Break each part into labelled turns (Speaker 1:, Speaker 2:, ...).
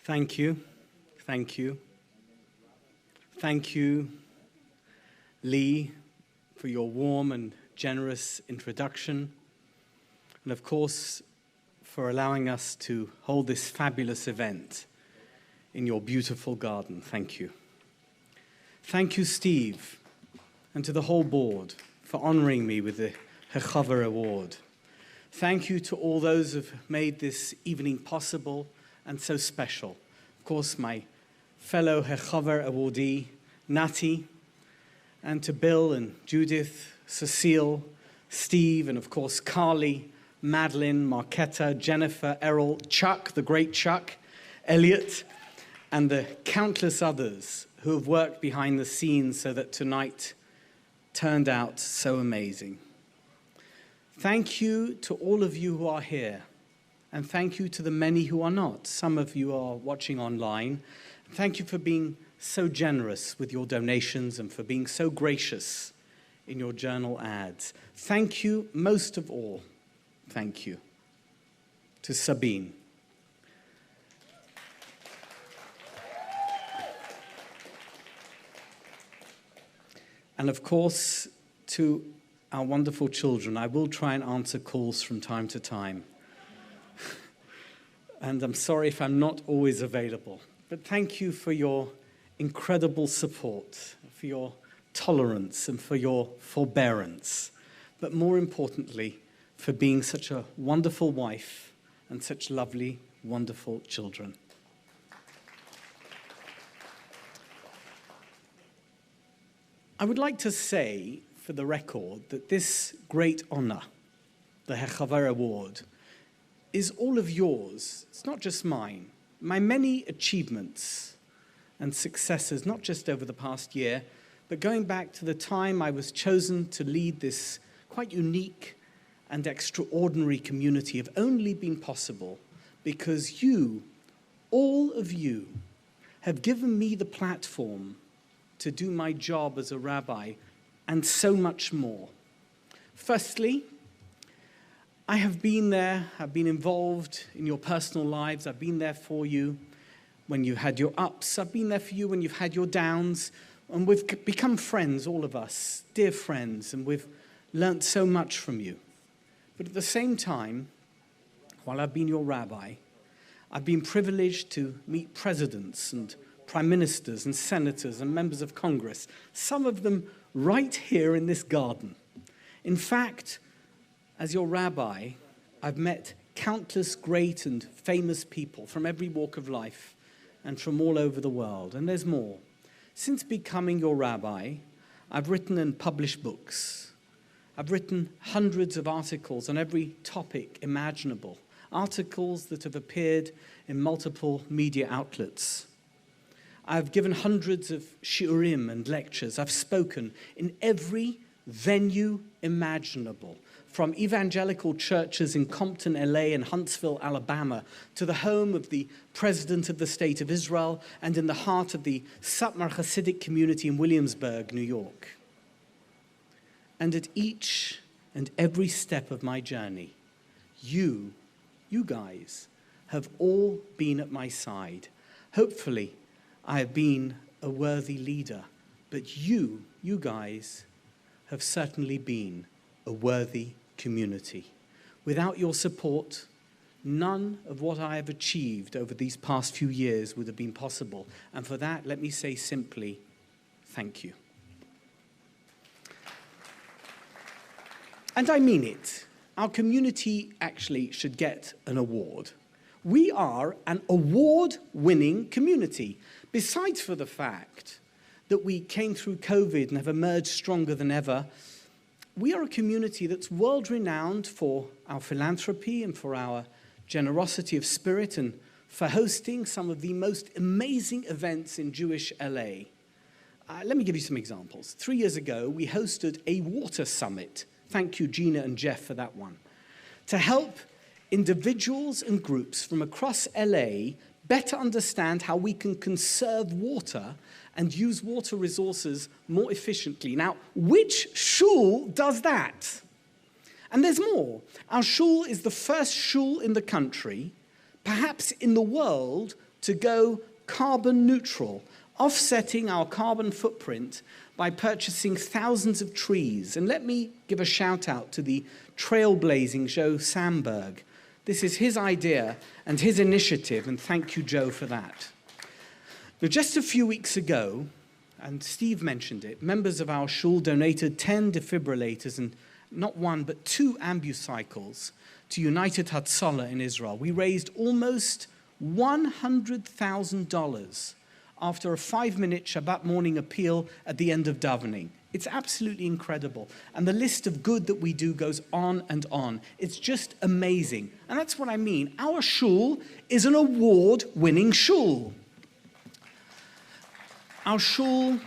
Speaker 1: Thank you. Thank you. Thank you, Lee, for your warm and generous introduction. And of course, for allowing us to hold this fabulous event in your beautiful garden. Thank you. Thank you, Steve, and to the whole board for honoring me with the HeChaver Award. Thank you to all those who have made this evening possible and so special. Of course, my fellow HeChaver awardee, Nati, and to Bill and Judith, Cecile, Steve, and of course, Carly, Madeline, Marquetta, Jennifer, Errol, Chuck, the great Chuck, Elliot, and the countless others who have worked behind the scenes so that tonight turned out so amazing. Thank you to all of you who are here, and thank you to the many who are not. Some of you are watching online. Thank you for being so generous with your donations and for being so gracious in your journal ads. Thank you, most of all, thank you to Sabine. And of course, to our wonderful children. I will try and answer calls from time to time. And I'm sorry if I'm not always available. But thank you for your incredible support, for your tolerance, and for your forbearance. But more importantly, for being such a wonderful wife and such lovely, wonderful children. I would like to say, for the record, that this great honor, the HeChaver Award, is all of yours. It's not just mine. My many achievements and successes, not just over the past year, but going back to the time I was chosen to lead this quite unique and extraordinary community, have only been possible because you, all of you, have given me the platform to do my job as a rabbi, and so much more. Firstly, I have been there, I've been involved in your personal lives, I've been there for you when you had your ups, I've been there for you when you've had your downs, and we've become friends, all of us, dear friends, and we've learnt so much from you. But at the same time, while I've been your rabbi, I've been privileged to meet presidents and prime ministers and senators and members of Congress, some of them right here in this garden. In fact, as your rabbi, I've met countless great and famous people from every walk of life and from all over the world, and there's more. Since becoming your rabbi, I've written and published books. I've written hundreds of articles on every topic imaginable, articles that have appeared in multiple media outlets. I've given hundreds of shiurim and lectures. I've spoken in every venue imaginable, from evangelical churches in Compton, LA, and Huntsville, Alabama, to the home of the President of the State of Israel, and in the heart of the Satmar Hasidic community in Williamsburg, New York. And at each and every step of my journey, you guys, have all been at my side. Hopefully, I have been a worthy leader, but you guys have certainly been a worthy community. Without your support, none of what I have achieved over these past few years would have been possible. And for that, let me say simply, thank you. And I mean it. Our community actually should get an award. We are an award-winning community. Besides for the fact that we came through COVID and have emerged stronger than ever, we are a community that's world-renowned for our philanthropy and for our generosity of spirit and for hosting some of the most amazing events in Jewish LA. Let me give you some examples. 3 years ago, we hosted a water summit. Thank you, Gina and Jeff, for that one. To help individuals and groups from across LA better understand how we can conserve water and use water resources more efficiently. Now, which shul does that? And there's more. Our shul is the first shul in the country, perhaps in the world, to go carbon neutral, offsetting our carbon footprint by purchasing thousands of trees. And let me give a shout out to the trailblazing Joe Samberg. This is his idea and his initiative, and thank you, Joe, for that. Now, just a few weeks ago, and Steve mentioned it, members of our shul donated 10 defibrillators and not one, but 2 ambucycles to United Hatzalah in Israel. We raised almost $100,000 after a 5-minute Shabbat morning appeal at the end of davening. It's absolutely incredible. And the list of good that we do goes on and on. It's just amazing. And that's what I mean. Our shul is an award-winning shul. Our shul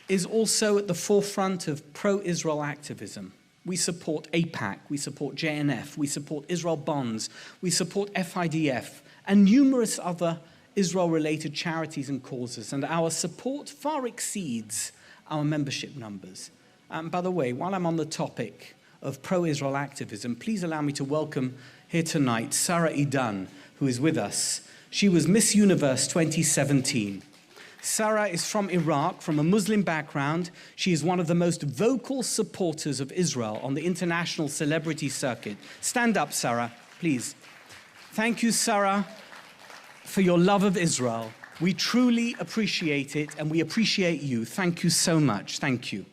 Speaker 1: is also at the forefront of pro-Israel activism. We support AIPAC, we support JNF, we support Israel Bonds, we support FIDF, and numerous other Israel-related charities and causes. And our support far exceeds our membership numbers. By the way, while I'm on the topic of pro-Israel activism, please allow me to welcome here tonight Sarah Idan, who is with us. She was Miss Universe 2017. Sarah is from Iraq, from a Muslim background. She is one of the most vocal supporters of Israel on the international celebrity circuit. Stand up, Sarah, please. Thank you, Sarah, for your love of Israel. We truly appreciate it, and we appreciate you. Thank you so much. Thank you.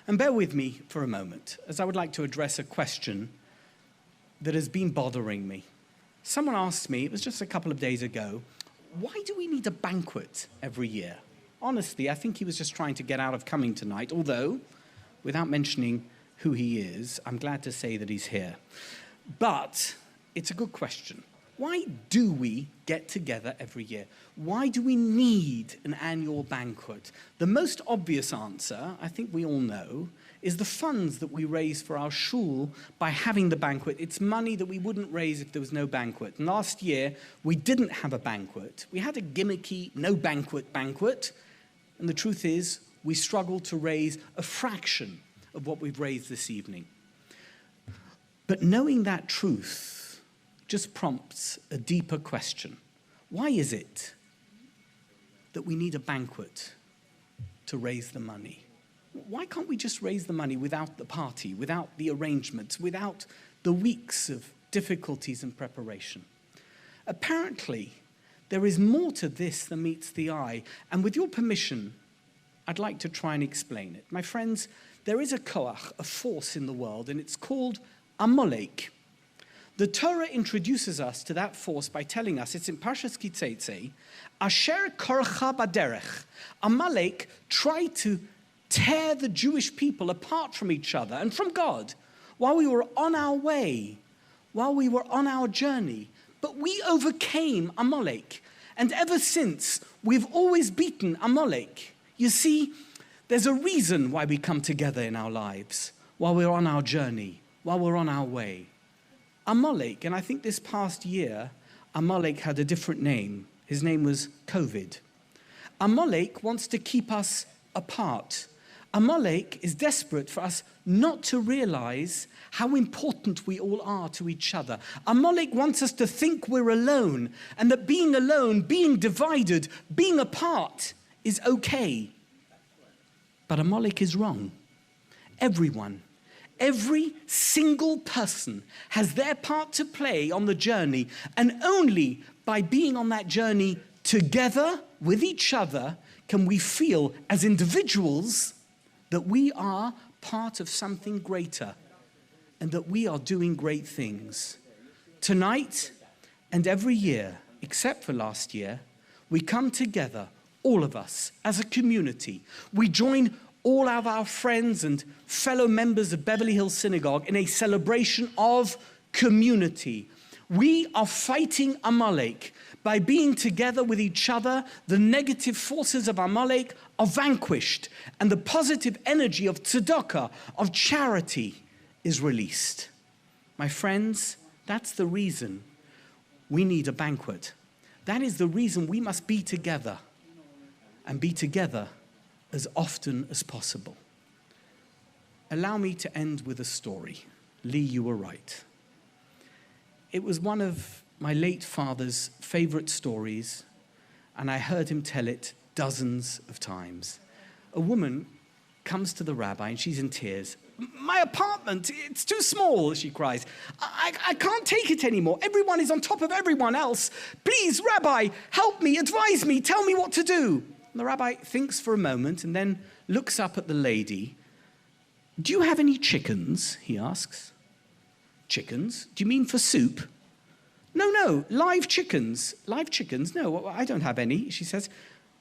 Speaker 1: And bear with me for a moment, as I would like to address a question that has been bothering me. Someone asked me, it was just a couple of days ago, why do we need a banquet every year? Honestly, I think he was just trying to get out of coming tonight, although, without mentioning who he is, I'm glad to say that he's here. But it's a good question. Why do we get together every year? Why do we need an annual banquet? The most obvious answer, I think we all know, is the funds that we raise for our shul by having the banquet. It's money that we wouldn't raise if there was no banquet. And last year, we didn't have a banquet. We had a gimmicky no banquet. And the truth is, we struggled to raise a fraction of what we've raised this evening. But knowing that truth just prompts a deeper question. Why is it that we need a banquet to raise the money? Why can't we just raise the money without the party, without the arrangements, without the weeks of difficulties and preparation? Apparently, there is more to this than meets the eye, and with your permission, I'd like to try and explain it. My friends, there is a koach, a force in the world, and it's called Amalek. The Torah introduces us to that force by telling us, it's in Parshas Ki Teitzei, Asher korcha baderech. Amalek tried to tear the Jewish people apart from each other and from God while we were on our way, while we were on our journey. But we overcame Amalek. And ever since, we've always beaten Amalek. You see, there's a reason why we come together in our lives, while we're on our journey, while we're on our way. Amalek, and I think this past year, Amalek had a different name. His name was COVID. Amalek wants to keep us apart. Amalek is desperate for us not to realize how important we all are to each other. Amalek wants us to think we're alone, and that being alone, being divided, being apart is okay. But Amalek is wrong. Everyone, every single person has their part to play on the journey, and only by being on that journey together with each other can we feel as individuals that we are part of something greater and that we are doing great things. Tonight and every year, except for last year, we come together, all of us, as a community. We join all of our friends and fellow members of Beverly Hills Synagogue in a celebration of community. We are fighting Amalek. By being together with each other, the negative forces of Amalek are vanquished, and the positive energy of tzedakah, of charity, is released. My friends, that's the reason we need a banquet. That is the reason we must be together, and be together as often as possible. Allow me to end with a story. Lee, you were right. It was one of my late father's favorite stories, and I heard him tell it dozens of times. A woman comes to the rabbi and she's in tears. "My apartment, it's too small," she cries. I can't take it anymore. Everyone is on top of everyone else. Please, Rabbi, help me, advise me, tell me what to do." And the rabbi thinks for a moment and then looks up at the lady. "Do you have any chickens?" he asks. "Chickens? Do you mean for soup?" No, live chickens. Live chickens? No, I don't have any," she says.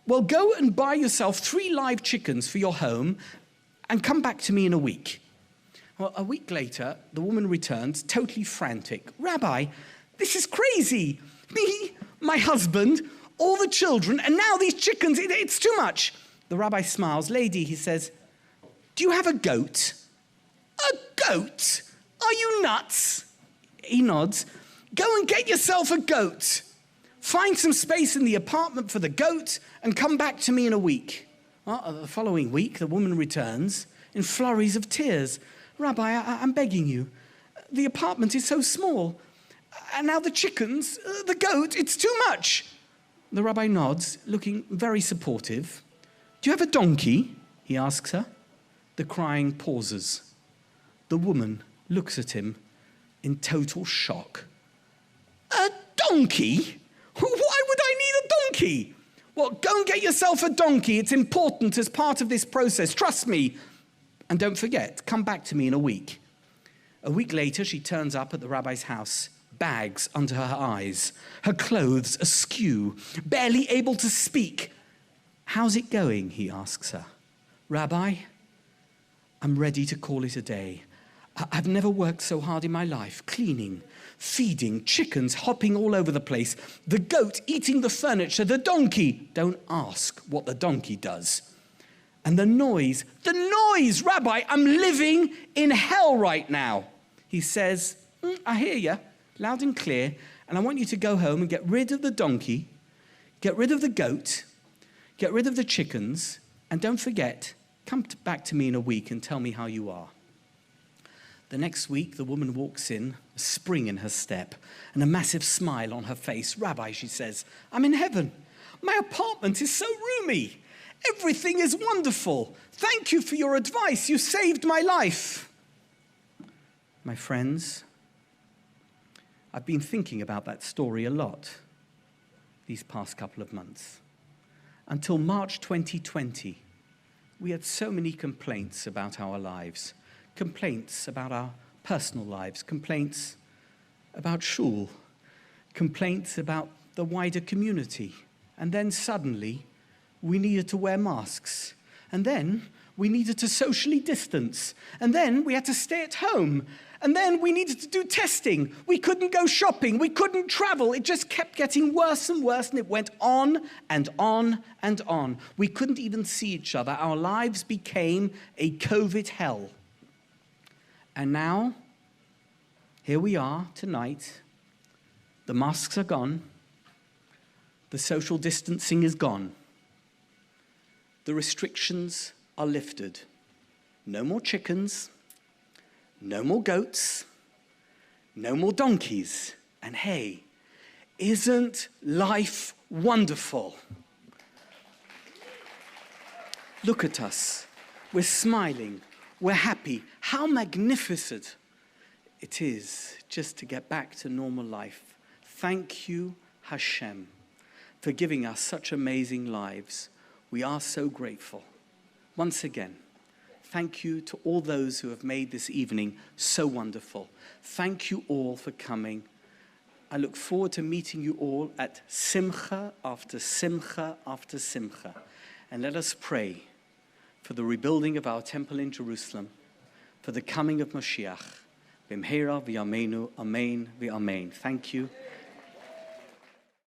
Speaker 1: "Well, go and buy yourself 3 live chickens for your home and come back to me in a week." Well, a week later, the woman returns, totally frantic. "Rabbi, this is crazy. Me, my husband, all the children, and now these chickens, it's too much." The rabbi smiles. "Lady," he says, "do you have a goat?" "A goat? Are you nuts?" He nods. "Go and get yourself a goat. Find some space in the apartment for the goat and come back to me in a week." Well, the following week, the woman returns in flurries of tears. "Rabbi, I'm begging you. The apartment is so small. And now the chickens, the goat, it's too much." The rabbi nods, looking very supportive. "Do you have a donkey?" he asks her. The crying pauses. The woman looks at him in total shock. "A donkey? Why would I need a donkey?" "Well, go and get yourself a donkey. It's important as part of this process. Trust me. And don't forget, come back to me in a week." A week later, she turns up at the rabbi's house, bags under her eyes, her clothes askew, barely able to speak. "How's it going?" he asks her. "Rabbi, I'm ready to call it a day. I've never worked so hard in my life, cleaning, feeding, chickens hopping all over the place, the goat eating the furniture, the donkey. Don't ask what the donkey does. And the noise, Rabbi, I'm living in hell right now." He says, "I hear you, loud and clear, and I want you to go home and get rid of the donkey, get rid of the goat, get rid of the chickens, and don't forget, come back to me in a week and tell me how you are." The next week, the woman walks in, a spring in her step, and a massive smile on her face. "Rabbi," she says, "I'm in heaven. My apartment is so roomy. Everything is wonderful. Thank you for your advice. You saved my life." My friends, I've been thinking about that story a lot these past couple of months. Until March 2020, we had so many complaints about our lives, complaints about our personal lives, complaints about shul, complaints about the wider community. And then suddenly, we needed to wear masks. And then we needed to socially distance. And then we had to stay at home. And then we needed to do testing. We couldn't go shopping. We couldn't travel. It just kept getting worse and worse, and it went on and on and on. We couldn't even see each other. Our lives became a COVID hell. And now, here we are tonight. The masks are gone. The social distancing is gone. The restrictions are lifted. No more chickens, no more goats, no more donkeys. And hey, isn't life wonderful? Look at us. We're smiling. We're happy. How magnificent it is just to get back to normal life. Thank you, Hashem, for giving us such amazing lives. We are so grateful. Once again, thank you to all those who have made this evening so wonderful. Thank you all for coming. I look forward to meeting you all at Simcha after Simcha after Simcha. And let us pray for the rebuilding of our temple in Jerusalem, for the coming of Mashiach. B'mheira v'yameinu, amen v'amen. Thank you.